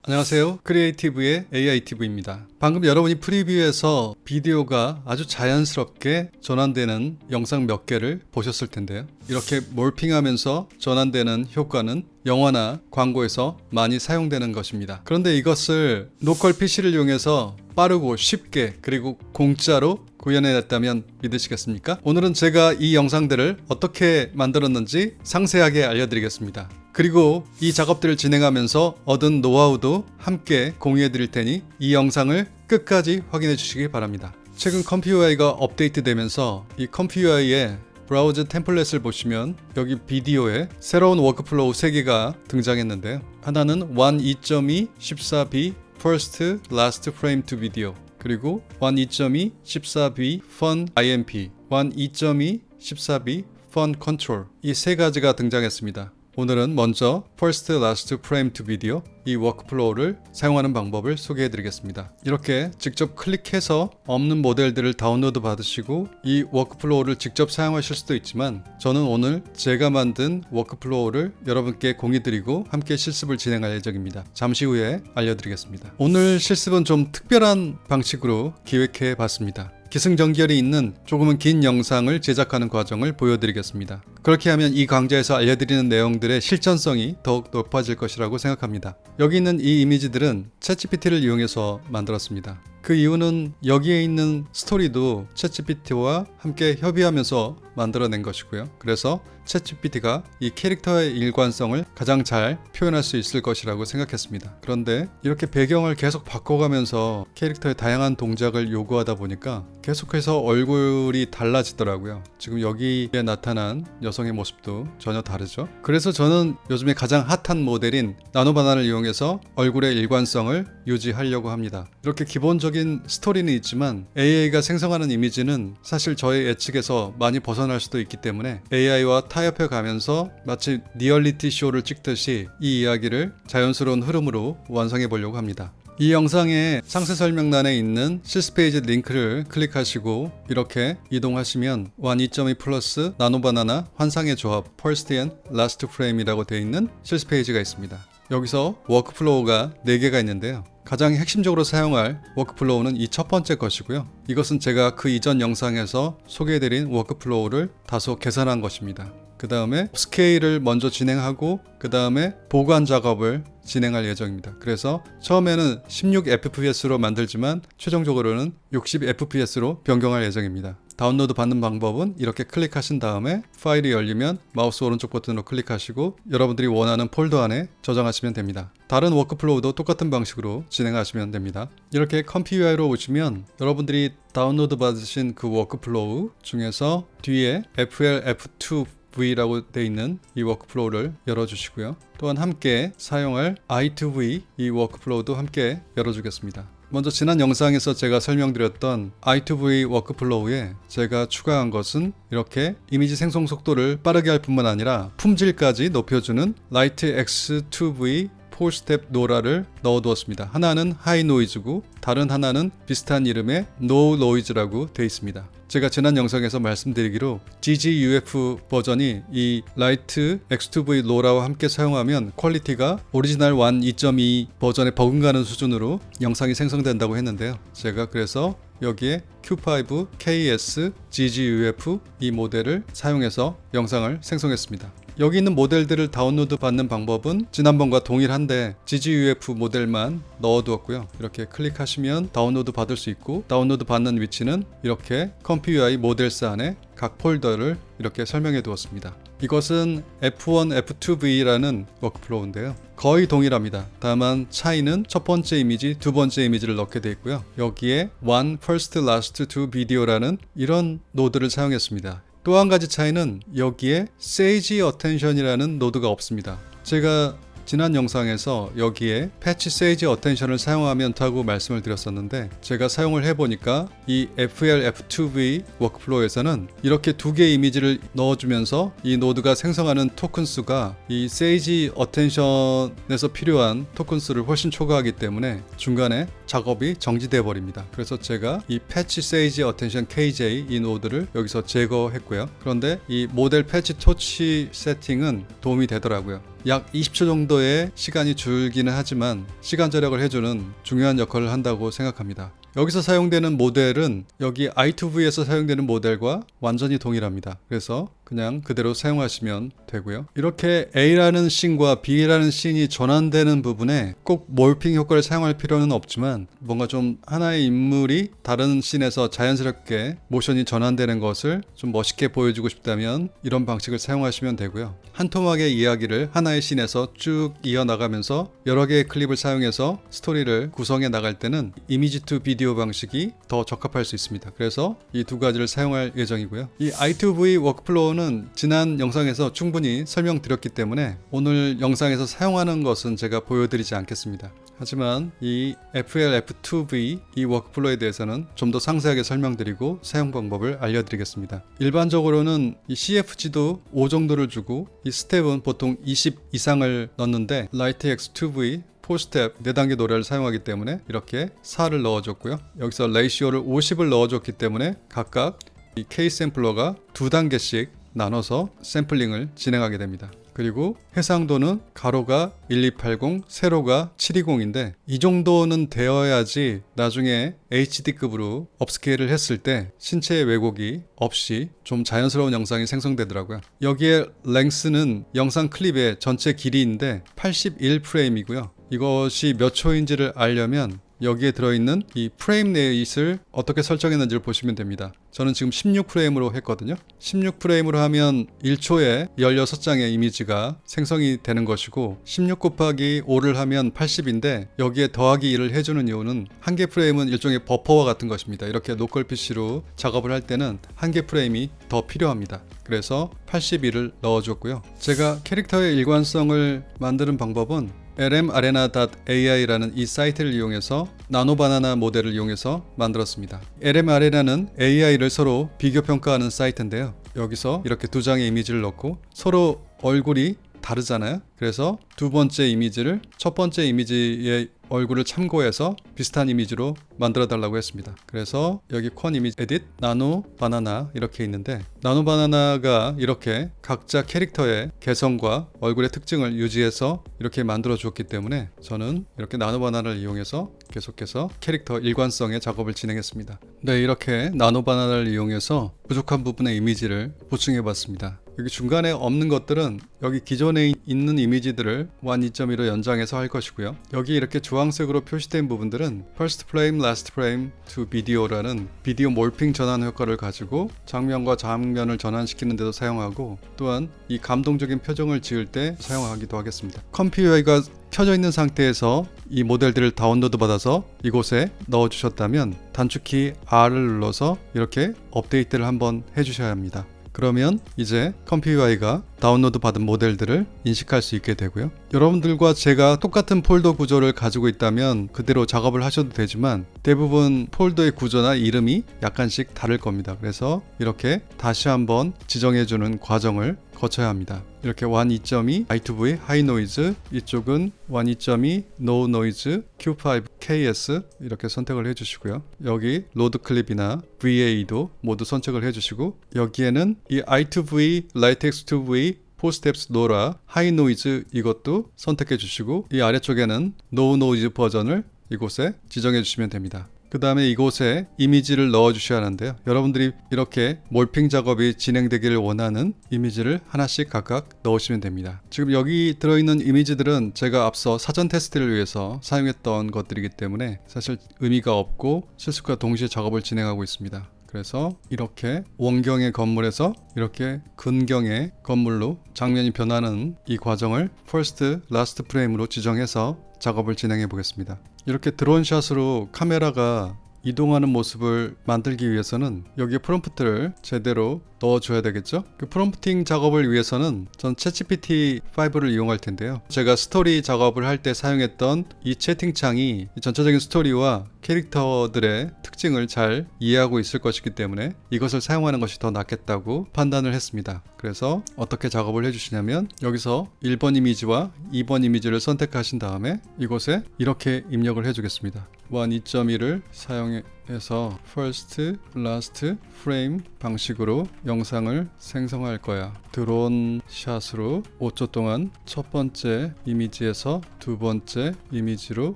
안녕하세요. 크리에이티브의 AITV입니다. 방금 여러분이 프리뷰에서 비디오가 아주 자연스럽게 전환되는 영상 몇 개를 보셨을 텐데요. 이렇게 몰핑하면서 전환되는 효과는 영화나 광고에서 많이 사용되는 것입니다. 그런데 이것을 로컬 PC를 이용해서 빠르고 쉽게 그리고 공짜로 구현해냈다면 믿으시겠습니까? 오늘은 제가 이 영상들을 어떻게 만들었는지 상세하게 알려드리겠습니다. 그리고 이 작업들을 진행하면서 얻은 노하우도 함께 공유해 드릴 테니 이 영상을 끝까지 확인해 주시기 바랍니다. 최근 컴퓨UI가 업데이트 되면서 이 컴퓨UI의 브라우저 템플릿을 보시면 여기 비디오에 새로운 워크플로우 3개가 등장했는데요. 하나는 1.2.2 14B First Last Frame to Video, 그리고 1.2.2 14B Fun IMP, 1.2.2 14B Fun Control, 이 세 가지가 등장했습니다. 오늘은 먼저 First Last Frame to Video, 이 워크플로우를 사용하는 방법을 소개해 드리겠습니다. 이렇게 직접 클릭해서 없는 모델들을 다운로드 받으시고 이 워크플로우를 직접 사용하실 수도 있지만, 저는 오늘 제가 만든 워크플로우를 여러분께 공유 드리고 함께 실습을 진행할 예정입니다. 잠시 후에 알려드리겠습니다. 오늘 실습은 좀 특별한 방식으로 기획해 봤습니다. 기승전결이 있는 조금은 긴 영상을 제작하는 과정을 보여드리겠습니다. 그렇게 하면 이 강좌에서 알려드리는 내용들의 실전성이 더욱 높아질 것이라고 생각합니다. 여기 있는 이 이미지들은 챗GPT를 이용해서 만들었습니다. 그 이유는 여기에 있는 스토리도 챗GPT와 함께 협의하면서 만들어낸 것이고요. 그래서 챗GPT가 이 캐릭터의 일관성을 가장 잘 표현할 수 있을 것이라고 생각했습니다. 그런데 이렇게 배경을 계속 바꿔가면서 캐릭터의 다양한 동작을 요구하다 보니까 계속해서 얼굴이 달라지더라고요. 지금 여기에 나타난 여성의 모습도 전혀 다르죠. 그래서 저는 요즘에 가장 핫한 모델인 나노바나를 이용해서 얼굴의 일관성을 유지하려고 합니다. 이렇게 기본적인 스토리는 있지만 AI가 생성하는 이미지는 사실 저의 예측에서 많이 벗어날 수도 있기 때문에 AI와 타협해 가면서 마치 리얼리티 쇼를 찍듯이 이 이야기를 자연스러운 흐름으로 완성해 보려고 합니다. 이 영상의 상세 설명란에 있는 실습 페이지 링크를 클릭하시고 이렇게 이동하시면 1.2.2 플러스 나노바나나 환상의 조합 First and Last Frame이라고 되어 있는 실습 페이지가 있습니다. 여기서 워크플로우가 4개가 있는데요. 가장 핵심적으로 사용할 워크플로우는 이 첫 번째 것이고요. 이것은 제가 그 이전 영상에서 소개해드린 워크플로우를 다소 개선한 것입니다. 그 다음에 스케일을 먼저 진행하고 그 다음에 보관 작업을 진행할 예정입니다. 그래서 처음에는 16fps로 만들지만 최종적으로는 60fps로 변경할 예정입니다. 다운로드 받는 방법은 이렇게 클릭하신 다음에 파일이 열리면 마우스 오른쪽 버튼으로 클릭하시고 여러분들이 원하는 폴더 안에 저장하시면 됩니다. 다른 워크플로우도 똑같은 방식으로 진행하시면 됩니다. 이렇게 컴퓨UI로 오시면 여러분들이 다운로드 받으신 그 워크플로우 중에서 뒤에 FL F2V라고 되어 있는 이 워크플로우를 열어주시고요. 또한 함께 사용할 i2V 이 워크플로우도 함께 열어주겠습니다. 먼저 지난 영상에서 제가 설명드렸던 i2V 워크플로우에 제가 추가한 것은 이렇게 이미지 생성 속도를 빠르게 할 뿐만 아니라 품질까지 높여주는 Light X2V 4스텝 노라를 넣어두었습니다. 하나는 하이 노이즈고 다른 하나는 비슷한 이름의 노 노이즈라고 되어 있습니다. 제가 지난 영상에서 말씀드리기로 GGUF 버전이 이 라이트 X2V 로라와 함께 사용하면 퀄리티가 오리지널 1.2.2 버전에 버금가는 수준으로 영상이 생성된다고 했는데요. 제가 그래서 여기에 Q5 KS GGUF 이 모델을 사용해서 영상을 생성했습니다. 여기 있는 모델들을 다운로드 받는 방법은 지난번과 동일한데 GGUF 모델만 넣어두었고요. 이렇게 클릭하시면 다운로드 받을 수 있고 다운로드 받는 위치는 이렇게 컴퓨UI 모델스 안에 각 폴더를 이렇게 설명해 두었습니다. 이것은 F1, F2V라는 워크플로우인데요. 거의 동일합니다. 다만 차이는 첫 번째 이미지, 두 번째 이미지를 넣게 되어 있고요. 여기에 One First Last to Video라는 이런 노드를 사용했습니다. 또 한 가지 차이는 여기에 Sage Attention이라는 노드가 없습니다. 제가 지난 영상에서 여기에 패치 세이지 어텐션을 사용하면 된다고 말씀을 드렸었는데 제가 사용을 해보니까 이 FL F2V 워크플로우에서는 이렇게 두 개의 이미지를 넣어주면서 이 노드가 생성하는 토큰 수가 이 세이지 어텐션에서 필요한 토큰 수를 훨씬 초과하기 때문에 중간에 작업이 정지되어 버립니다. 그래서 제가 이 패치 세이지 어텐션 KJ 이 노드를 여기서 제거했고요. 그런데 이 모델 패치 토치 세팅은 도움이 되더라고요. 약 20초 정도의 시간이 줄기는 하지만 시간 절약을 해주는 중요한 역할을 한다고 생각합니다. 여기서 사용되는 모델은 여기 i2v에서 사용되는 모델과 완전히 동일합니다. 그래서 그냥 그대로 사용하시면 되고요. 이렇게 A라는 씬과 B라는 씬이 전환되는 부분에 꼭 몰핑 효과를 사용할 필요는 없지만 뭔가 좀 하나의 인물이 다른 씬에서 자연스럽게 모션이 전환되는 것을 좀 멋있게 보여주고 싶다면 이런 방식을 사용하시면 되고요. 한 토막의 이야기를 하나의 씬에서 쭉 이어나가면서 여러 개의 클립을 사용해서 스토리를 구성해 나갈 때는 이미지 투 비디오 방식이 더 적합할 수 있습니다. 그래서 이 두 가지를 사용할 예정이고요. 이 i2v 워크플로우는 지난 영상에서 충분히 설명드렸기 때문에 오늘 영상에서 사용하는 것은 제가 보여드리지 않겠습니다. 하지만 이 FL-F2V 이 워크플로우에 대해서는 좀 더 상세하게 설명드리고 사용 방법을 알려드리겠습니다. 일반적으로는 이 CFG도 5 정도를 주고 이 스텝은 보통 20 이상을 넣는데 라이트X2V 4스텝 4단계 노래를 사용하기 때문에 이렇게 4를 넣어줬고요. 여기서 레이시오를 50을 넣어줬기 때문에 각각 이 K 샘플러가 2단계씩 나눠서 샘플링을 진행하게 됩니다. 그리고 해상도는 가로가 1280, 세로가 720인데 이 정도는 되어야지 나중에 HD급으로 업스케일을 했을 때 신체의 왜곡이 없이 좀 자연스러운 영상이 생성되더라고요. 여기에 랭스는 영상 클립의 전체 길이인데 81프레임이고요. 이것이 몇 초인지를 알려면 여기에 들어있는 이 프레임 레이트를 어떻게 설정했는지를 보시면 됩니다. 저는 지금 16프레임으로 했거든요. 16프레임으로 하면 1초에 16장의 이미지가 생성이 되는 것이고 16 곱하기 5를 하면 80인데 여기에 더하기 1을 해주는 이유는 한 개 프레임은 일종의 버퍼와 같은 것입니다. 이렇게 로컬 PC로 작업을 할 때는 한 개 프레임이 더 필요합니다. 그래서 81을 넣어줬고요. 제가 캐릭터의 일관성을 만드는 방법은 lmarena.ai라는 이 사이트를 이용해서 나노바나나 모델을 이용해서 만들었습니다. lmarena는 AI를 서로 비교평가하는 사이트인데요. 여기서 이렇게 두 장의 이미지를 넣고 서로 얼굴이 다르잖아요. 그래서 두 번째 이미지를 첫 번째 이미지의 얼굴을 참고해서 비슷한 이미지로 만들어 달라고 했습니다. 그래서 여기 콘 이미지 에딧 나노 바나나 이렇게 있는데 나노 바나나가 이렇게 각자 캐릭터의 개성과 얼굴의 특징을 유지해서 이렇게 만들어 줬기 때문에 저는 이렇게 나노 바나나를 이용해서 계속해서 캐릭터 일관성의 작업을 진행했습니다. 네, 이렇게 나노 바나나를 이용해서 부족한 부분의 이미지를 보충해 봤습니다. 여기 중간에 없는 것들은 여기 기존에 있는 이미지들을 1.2.2로 연장해서 할 것이고요. 여기 이렇게 주황색으로 표시된 부분들은 First Frame, Last Frame to Video라는 비디오 몰핑 전환 효과를 가지고 장면과 장면을 전환시키는 데도 사용하고 또한 이 감동적인 표정을 지을 때 사용하기도 하겠습니다. 컴퓨터가 켜져 있는 상태에서 이 모델들을 다운로드 받아서 이곳에 넣어주셨다면 단축키 R을 눌러서 이렇게 업데이트를 한번 해주셔야 합니다. 그러면 이제 컴퓨터가 다운로드 받은 모델들을 인식할 수 있게 되고요. 여러분들과 제가 똑같은 폴더 구조를 가지고 있다면 그대로 작업을 하셔도 되지만 대부분 폴더의 구조나 이름이 약간씩 다를 겁니다. 그래서 이렇게 다시 한번 지정해주는 과정을 거쳐야 합니다. 이렇게 1.2.2 i2v 하이 노이즈, 이쪽은 1.2.2 노 노이즈 Q5 KS 이렇게 선택을 해주시고요. 여기 로드 클립이나 VA도 모두 선택을 해주시고 여기에는 이 i2v 라이텍스2v 4스텝스 노라 하이 노이즈 이것도 선택해 주시고 이 아래쪽에는 노 노이즈 버전을 이곳에 지정해 주시면 됩니다. 그 다음에 이곳에 이미지를 넣어 주셔야 하는데요. 여러분들이 이렇게 몰핑 작업이 진행되기를 원하는 이미지를 하나씩 각각 넣으시면 됩니다. 지금 여기 들어있는 이미지들은 제가 앞서 사전 테스트를 위해서 사용했던 것들이기 때문에 사실 의미가 없고 실습과 동시에 작업을 진행하고 있습니다. 그래서 이렇게 원경의 건물에서 이렇게 근경의 건물로 장면이 변하는 이 과정을 First, Last Frame으로 지정해서 작업을 진행해 보겠습니다. 이렇게 드론샷으로 카메라가 이동하는 모습을 만들기 위해서는 여기 프롬프트를 제대로 넣어줘야 되겠죠. 그 프롬프팅 작업을 위해서는 전 챗GPT 5를 이용할 텐데요. 제가 스토리 작업을 할 때 사용했던 이 채팅창이 전체적인 스토리와 캐릭터들의 특징을 잘 이해하고 있을 것이기 때문에 이것을 사용하는 것이 더 낫겠다고 판단을 했습니다. 그래서 어떻게 작업을 해주시냐면 여기서 1번 이미지와 2번 이미지를 선택하신 다음에 이곳에 이렇게 입력을 해주겠습니다. 1, 2.1을 사용해서 first, last frame 방식으로 영상을 생성할 거야. 드론 샷으로 5초 동안 첫 번째 이미지에서 두 번째 이미지로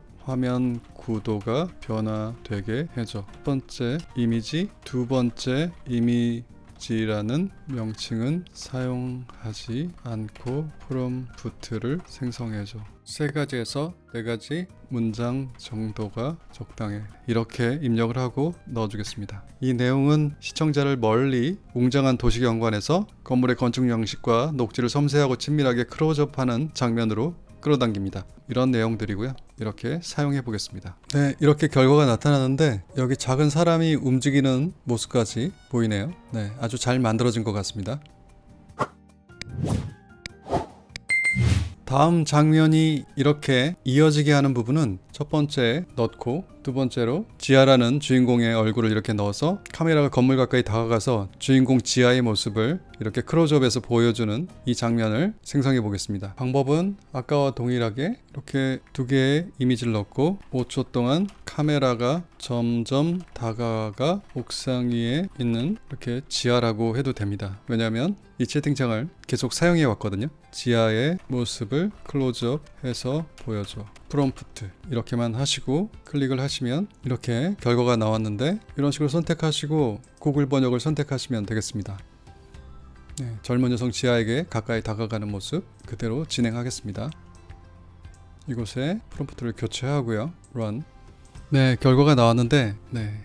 화면 구도가 변화되게 해줘. 첫 번째 이미지, 두 번째 이미지라는 명칭은 사용하지 않고 프롬프트를 생성해줘. 3가지에서 4가지 문장 정도가 적당해. 이렇게 입력을 하고 넣어주겠습니다. 이 내용은 시청자를 멀리 웅장한 도시경관에서 건물의 건축 양식과 녹지를 섬세하고 친밀하게 클로즈업하는 장면으로 끌어당깁니다. 이런 내용들이고요. 이렇게 사용해 보겠습니다. 네, 이렇게 결과가 나타나는데 여기 작은 사람이 움직이는 모습까지 보이네요. 네, 아주 잘 만들어진 것 같습니다. 다음 장면이 이렇게 이어지게 하는 부분은 첫 번째 넣고 두 번째로 지아라는 주인공의 얼굴을 이렇게 넣어서 카메라가 건물 가까이 다가가서 주인공 지아의 모습을 이렇게 클로즈업해서 보여주는 이 장면을 생성해 보겠습니다. 방법은 아까와 동일하게 이렇게 두 개의 이미지를 넣고 5초 동안 카메라가 점점 다가가 옥상 위에 있는 이렇게 지아라고 해도 됩니다. 왜냐하면 이 채팅창을 계속 사용해 왔거든요. 지아의 모습을 클로즈업해서 보여줘. 프롬프트 이렇게만 하시고 클릭을 하시면 이렇게 결과가 나왔는데 이런 식으로 선택하시고 구글 번역을 선택하시면 되겠습니다. 네, 젊은 여성 지아에게 가까이 다가가는 모습 그대로 진행하겠습니다. 이곳에 프롬프트를 교체하고요. Run. 네, 결과가 나왔는데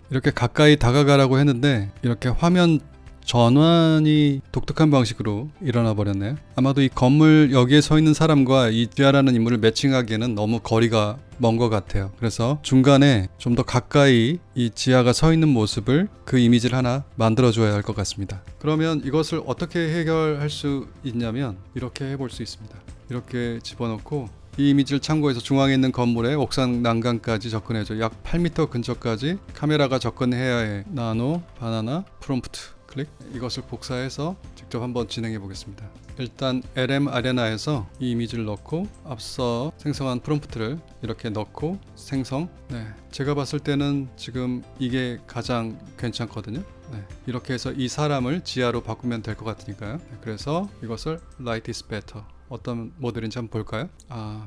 이렇게 가까이 다가가라고 했는데 이렇게 화면 전환이 독특한 방식으로 일어나 버렸네요. 아마도 이 건물 여기에 서 있는 사람과 이 지아라는 인물을 매칭하기에는 너무 거리가 먼 것 같아요. 그래서 중간에 좀 더 가까이 이 지아가 서 있는 모습을 그 이미지를 하나 만들어 줘야 할 것 같습니다. 그러면 이것을 어떻게 해결할 수 있냐면 이렇게 해볼 수 있습니다. 이렇게 집어넣고 이 이미지를 참고해서 중앙에 있는 건물의 옥상 난간까지 접근해줘. 약 8m 근처까지 카메라가 접근해야 해. 나노, 바나나, 프롬프트 클릭. 이것을 복사해서 직접 한번 진행해 보겠습니다. 일단 LM 아레나에서 이 이미지를 넣고 앞서 생성한 프롬프트를 이렇게 넣고 생성. 제가 봤을 때는 지금 이게 가장 괜찮거든요. 이렇게 해서 이 사람을 지하로 바꾸면 될 것 같으니까요. 그래서 이것을 Light is better. 어떤 모델인지 한번 볼까요?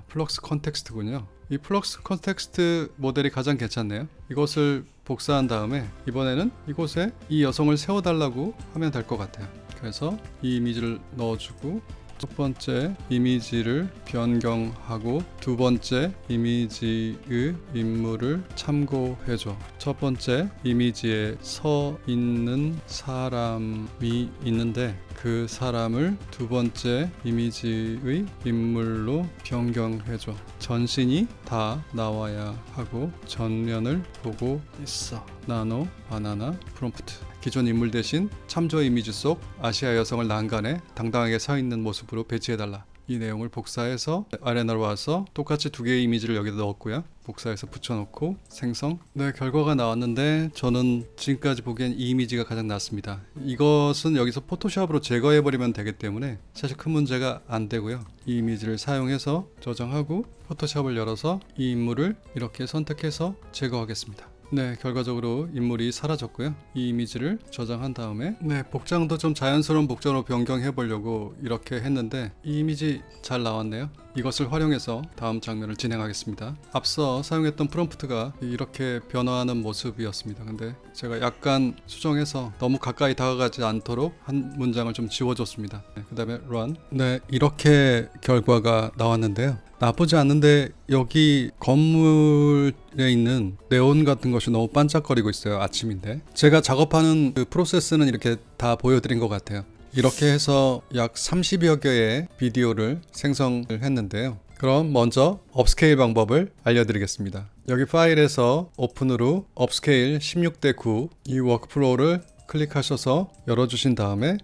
플럭스 컨텍스트군요. 이 플럭스 컨텍스트 모델이 가장 괜찮네요. 이것을 복사한 다음에 이번에는 이곳에 이 여성을 세워달라고 하면 될 것 같아요. 그래서 이 이미지를 넣어주고 첫 번째 이미지를 변경하고 두 번째 이미지의 인물을 참고해줘. 첫 번째 이미지에 서 있는 사람이 있는데 그 사람을 두 번째 이미지의 인물로 변경해줘. 전신이 다 나와야 하고 전면을 보고 있어. 나노, 바나나, 프롬프트. 기존 인물 대신 참조 이미지 속 아시아 여성을 난간에 당당하게 서 있는 모습으로 배치해달라. 이 내용을 복사해서 아레나로 와서 똑같이 두 개의 이미지를 여기다 넣었고요. 복사해서 붙여놓고 생성. 결과가 나왔는데 저는 지금까지 보기엔 이 이미지가 가장 낫습니다. 이것은 여기서 포토샵으로 제거해버리면 되기 때문에 사실 큰 문제가 안 되고요. 이 이미지를 사용해서 저장하고 포토샵을 열어서 이 인물을 이렇게 선택해서 제거하겠습니다. 결과적으로 인물이 사라졌고요. 이 이미지를 저장한 다음에 복장도 좀 자연스러운 복장으로 변경해 보려고 이렇게 했는데 이 이미지 잘 나왔네요. 이것을 활용해서 다음 장면을 진행하겠습니다. 앞서 사용했던 프롬프트가 이렇게 변화하는 모습이었습니다. 근데 제가 약간 수정해서 너무 가까이 다가가지 않도록 한 문장을 좀 지워줬습니다. 그 다음에 run. 이렇게 결과가 나왔는데요. 나쁘지 않은데 여기 건물에 있는 네온 같은 것이 너무 반짝거리고 있어요. 아침인데 제가 작업하는 그 프로세스는 이렇게 다 보여드린 것 같아요. 이렇게 해서 약 30여 개의 비디오를 생성을 했는데요. 그럼 먼저 업스케일 방법을 알려드리겠습니다. 여기 파일에서 오픈으로 업스케일 16:9 이 워크플로우를 클릭하셔서 열어주신 다음에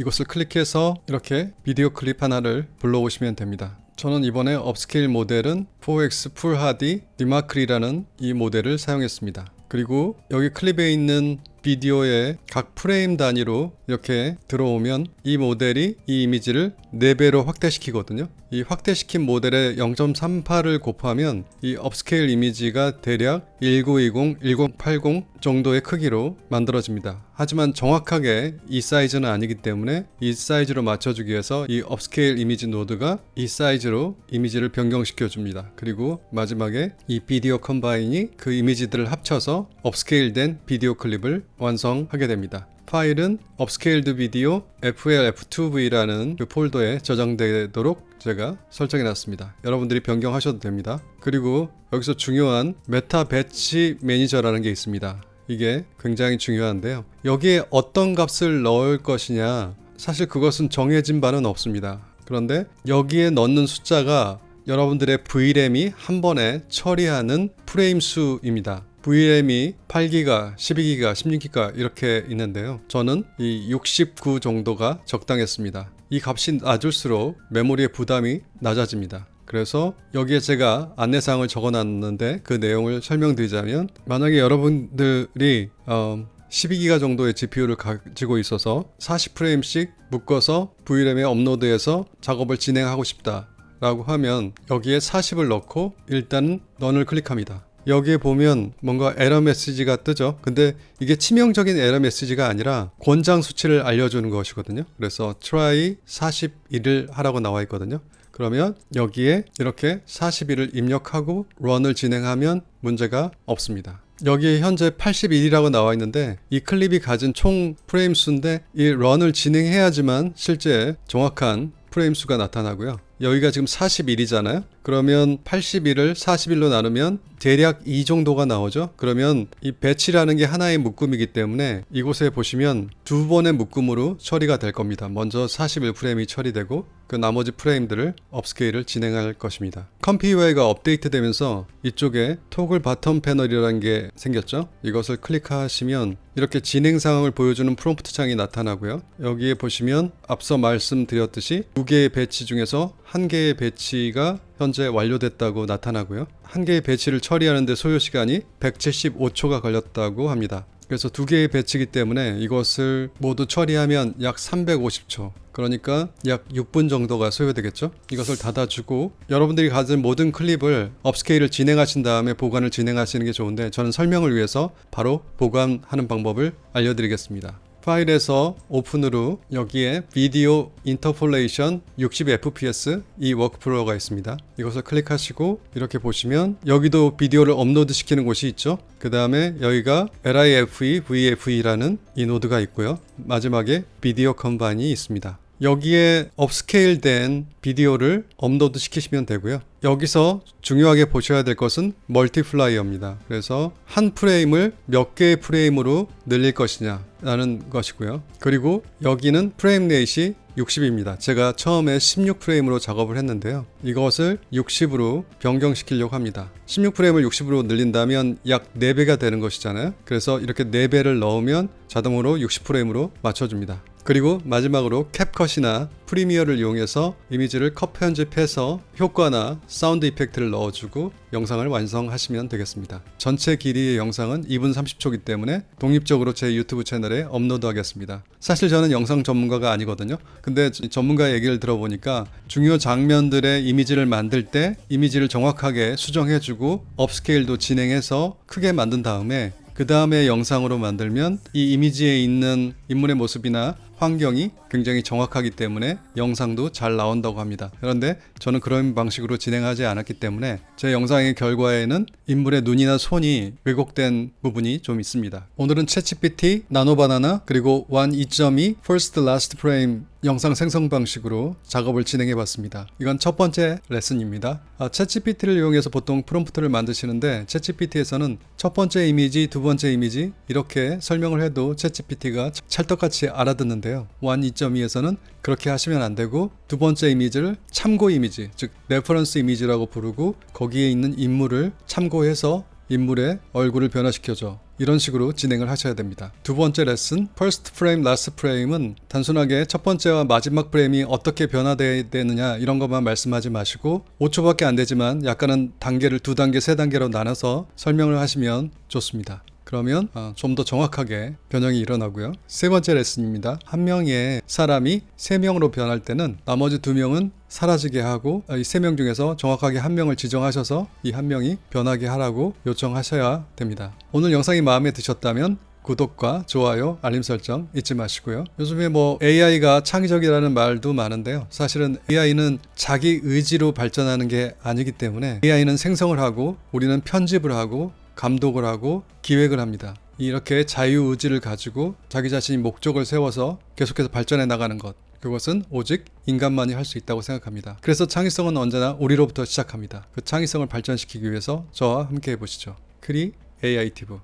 이것을 클릭해서 이렇게 비디오 클립 하나를 불러오시면 됩니다. 저는 이번에 업스케일 모델은 4X Full HD Demacry라는 이 모델을 사용했습니다. 그리고 여기 클립에 있는 비디오의 각 프레임 단위로 이렇게 들어오면 이 모델이 이 이미지를 4배로 확대시키거든요. 이 확대시킨 모델의 0.38을 곱하면 이 업스케일 이미지가 대략 1920, 1080 정도의 크기로 만들어집니다. 하지만 정확하게 이 사이즈는 아니기 때문에 이 사이즈로 맞춰주기 위해서 이 업스케일 이미지 노드가 이 사이즈로 이미지를 변경시켜 줍니다. 그리고 마지막에 이 비디오 컴바인이 그 이미지들을 합쳐서 업스케일된 비디오 클립을 완성하게 됩니다. 파일은 업스케일드 비디오 FLF2V라는 그 폴더에 저장되도록 제가 설정해 놨습니다. 여러분들이 변경하셔도 됩니다. 그리고 여기서 중요한 메타 배치 매니저라는 게 있습니다. 이게 굉장히 중요한데요. 여기에 어떤 값을 넣을 것이냐, 사실 그것은 정해진 바는 없습니다. 그런데 여기에 넣는 숫자가 여러분들의 VRAM이 한 번에 처리하는 프레임 수입니다. VRAM이 8기가, 12기가, 16기가 이렇게 있는데요. 저는 이 69 정도가 적당했습니다. 이 값이 낮을수록 메모리의 부담이 낮아집니다. 그래서 여기에 제가 안내사항을 적어놨는데 그 내용을 설명드리자면, 만약에 여러분들이 12기가 정도의 GPU를 가지고 있어서 40프레임씩 묶어서 VRAM에 업로드해서 작업을 진행하고 싶다 라고 하면 여기에 40을 넣고 일단 런을 클릭합니다. 여기에 보면 뭔가 에러 메시지가 뜨죠. 근데 이게 치명적인 에러 메시지가 아니라 권장 수치를 알려주는 것이거든요. 그래서 try 41을 하라고 나와 있거든요. 그러면 여기에 이렇게 41을 입력하고 런을 진행하면 문제가 없습니다. 여기에 현재 81이라고 나와 있는데 이 클립이 가진 총 프레임 수인데 이 런을 진행해야지만 실제 정확한 프레임 수가 나타나고요. 여기가 지금 41이잖아요. 그러면 81을 41로 나누면 대략 이 정도가 나오죠. 그러면 이 배치라는 게 하나의 묶음이기 때문에 이곳에 보시면 두 번의 묶음으로 처리가 될 겁니다. 먼저 41프레임이 처리되고 그 나머지 프레임들을 업스케일을 진행할 것입니다. 컴피웨어가 업데이트되면서 이쪽에 토글 바텀 패널이라는 게 생겼죠. 이것을 클릭하시면 이렇게 진행 상황을 보여주는 프롬프트 창이 나타나고요. 여기에 보시면 앞서 말씀드렸듯이 두 개의 배치 중에서 한 개의 배치가 현재 완료됐다고 나타나고요. 한 개의 배치를 처리하는데 소요 시간이 175초가 걸렸다고 합니다. 그래서 두 개의 배치이기 때문에 이것을 모두 처리하면 약 350초, 그러니까 약 6분 정도가 소요되겠죠. 이것을 닫아주고 여러분들이 가진 모든 클립을 업스케일을 진행하신 다음에 보관을 진행하시는 게 좋은데, 저는 설명을 위해서 바로 보관하는 방법을 알려드리겠습니다. 파일에서 오픈으로 여기에 비디오 인터폴레이션 60fps 이 워크플로우가 있습니다. 이것을 클릭하시고 이렇게 보시면 여기도 비디오를 업로드 시키는 곳이 있죠. 그 다음에 여기가 LIFE, VFE라는 이 노드가 있고요. 마지막에 비디오 컴바인이 있습니다. 여기에 업스케일 된 비디오를 업로드 시키시면 되고요. 여기서 중요하게 보셔야 될 것은 멀티플라이어입니다. 그래서 한 프레임을 몇 개의 프레임으로 늘릴 것이냐 라는 것이고요. 그리고 여기는 프레임 레이시 60입니다. 제가 처음에 16프레임으로 작업을 했는데요. 이것을 60으로 변경시키려고 합니다. 16프레임을 60으로 늘린다면 약 4배가 되는 것이잖아요. 그래서 이렇게 4배를 넣으면 자동으로 60프레임으로 맞춰줍니다. 그리고 마지막으로 캡컷이나 프리미어를 이용해서 이미지를 컷 편집해서 효과나 사운드 이펙트를 넣어주고 영상을 완성하시면 되겠습니다. 전체 길이의 영상은 2분 30초이기 때문에 독립적으로 제 유튜브 채널에 업로드 하겠습니다. 사실 저는 영상 전문가가 아니거든요. 근데 전문가 얘기를 들어보니까 중요 장면들의 이미지를 만들 때 이미지를 정확하게 수정해주고 업스케일도 진행해서 크게 만든 다음에 그 다음에 영상으로 만들면 이 이미지에 있는 인물의 모습이나 환경이 굉장히 정확하기 때문에 영상도 잘 나온다고 합니다. 그런데 저는 그런 방식으로 진행하지 않았기 때문에 제 영상의 결과에는 인물의 눈이나 손이 왜곡된 부분이 좀 있습니다. 오늘은 챗GPT, 나노바나나 그리고 원 2.2 First Last Frame 영상 생성 방식으로 작업을 진행해 봤습니다. 이건 첫 번째 레슨입니다. 챗GPT를 이용해서 보통 프롬프트를 만드시는데 챗GPT에서는 첫 번째 이미지, 두 번째 이미지 이렇게 설명을 해도 챗GPT가 찰떡같이 알아듣는데요. 원 2.2에서는 그렇게 하시면 안 되고 두 번째 이미지를 참고 이미지, 즉 레퍼런스 이미지라고 부르고 거기에 있는 인물을 참고해서 인물의 얼굴을 변화시켜줘. 이런 식으로 진행을 하셔야 됩니다. 두 번째 레슨, First Frame, Last Frame은 단순하게 첫 번째와 마지막 프레임이 어떻게 변화되어야 되느냐 이런 것만 말씀하지 마시고 5초밖에 안 되지만 약간은 단계를 2단계, 3단계로 나눠서 설명을 하시면 좋습니다. 그러면 좀 더 정확하게 변형이 일어나고요. 세 번째 레슨입니다. 한 명의 사람이 3명으로 변할 때는 나머지 2명은 사라지게 하고 이 3명 중에서 정확하게 한 명을 지정하셔서 이 한 명이 변하게 하라고 요청하셔야 됩니다. 오늘 영상이 마음에 드셨다면 구독과 좋아요, 알림 설정 잊지 마시고요. 요즘에 AI가 창의적이라는 말도 많은데요. 사실은 AI는 자기 의지로 발전하는 게 아니기 때문에 AI는 생성을 하고 우리는 편집을 하고 감독을 하고 기획을 합니다. 이렇게 자유의지를 가지고 자기 자신이 목적을 세워서 계속해서 발전해 나가는 것, 그것은 오직 인간만이 할 수 있다고 생각합니다. 그래서 창의성은 언제나 우리로부터 시작합니다. 그 창의성을 발전시키기 위해서 저와 함께 해보시죠. 크리 AI티브.